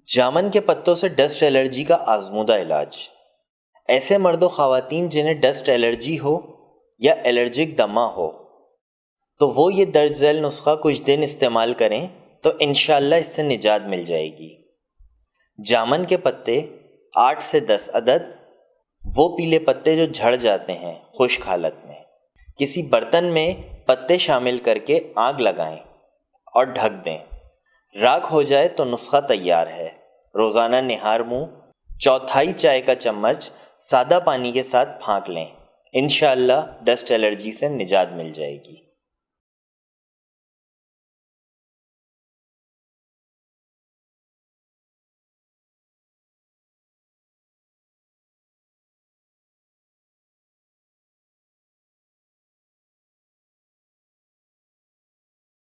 جامن کے پتوں سے ڈسٹ الرجی کا آزمودہ علاج۔ ایسے مرد و خواتین جنہیں ڈسٹ الرجی ہو یا الرجک دمہ ہو تو وہ یہ درج ذیل نسخہ کچھ دن استعمال کریں تو انشاءاللہ اس سے نجات مل جائے گی۔ جامن کے پتے 8 سے 10 عدد، وہ پیلے پتے جو جھڑ جاتے ہیں خشک حالت میں، کسی برتن میں پتے شامل کر کے آگ لگائیں اور ڈھک دیں۔ راکھ ہو جائے تو نسخہ تیار ہے۔ روزانہ نہار منہ چوتھائی چائے کا چمچ سادہ پانی کے ساتھ پھانک لیں، انشاءاللہ ڈسٹ الرجی سے نجات مل جائے گی۔